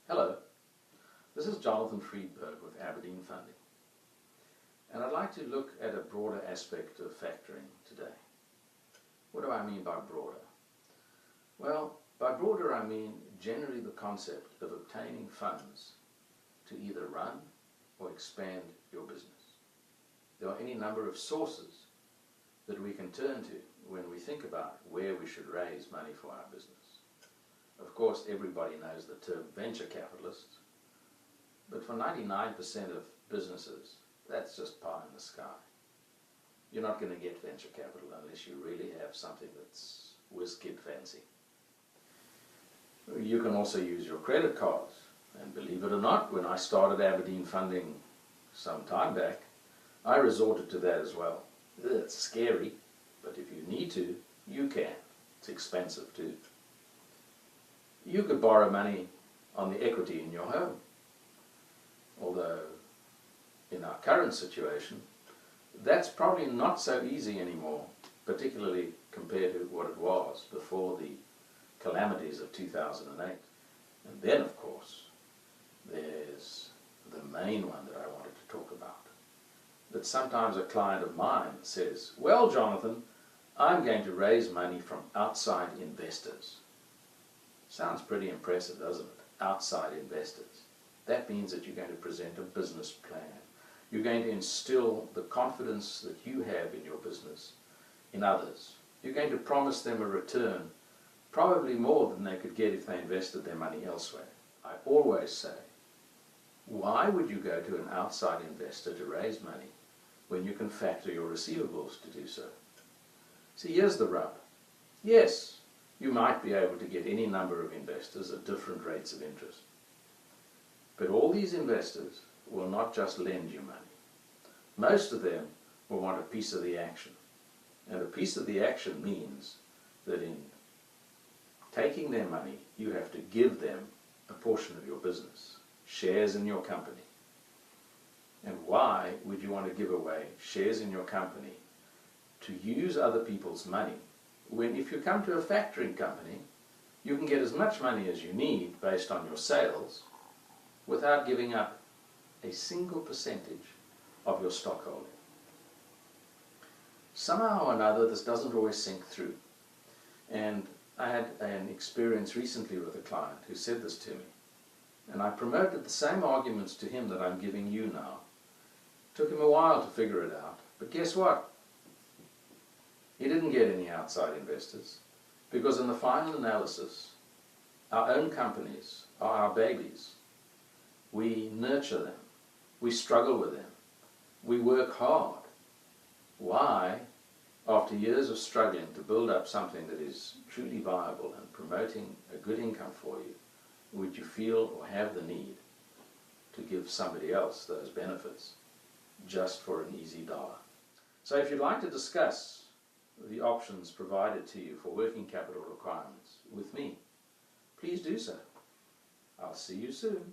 Hello, this is Jonathan Friedberg with Aberdeen Funding, and I'd like to look at a broader aspect of factoring today. What do I mean by broader? Well, by broader I mean generally the concept of obtaining funds to either run or expand your business. There are any number of sources that we can turn to when we think about where we should raise money for our business. Of course, everybody knows the term venture capitalists, but for 99% of businesses, that's just pie in the sky. You're not going to get venture capital unless you really have something that's whiz-kid fancy. You can also use your credit cards, and believe it or not, when I started Aberdeen Funding some time back, I resorted to that as well. It's scary, but if you need to, you can. It's expensive too. You could borrow money on the equity in your home, although in our current situation, that's probably not so easy anymore, particularly compared to what it was before the calamities of 2008. And then, of course, there's the main one that I wanted to talk about. That sometimes a client of mine says, "Well, Jonathan, I'm going to raise money from outside investors." Sounds pretty impressive, doesn't it? Outside investors. That means that you're going to present a business plan. You're going to instill the confidence that you have in your business in others. You're going to promise them a return, probably more than they could get if they invested their money elsewhere. I always say, why would you go to an outside investor to raise money when you can factor your receivables to do so? See, here's the rub. Yes, you might be able to get any number of investors at different rates of interest. But all these investors will not just lend you money. Most of them will want a piece of the action. And a piece of the action means that in taking their money, you have to give them a portion of your business, shares in your company. And why would you want to give away shares in your company to use other people's money, when if you come to a factoring company, you can get as much money as you need based on your sales without giving up a single percentage of your stock holding. Somehow or another, this doesn't always sink through. And I had an experience recently with a client who said this to me. And I promoted the same arguments to him that I'm giving you now. Took him a while to figure it out. But guess what? He didn't get any outside investors, because in the final analysis, our own companies are our babies. We nurture them. We struggle with them. We work hard. Why, after years of struggling to build up something that is truly viable and promoting a good income for you, would you feel or have the need to give somebody else those benefits just for an easy dollar? So if you'd like to discuss the options provided to you for working capital requirements with me, please do so. I'll see you soon.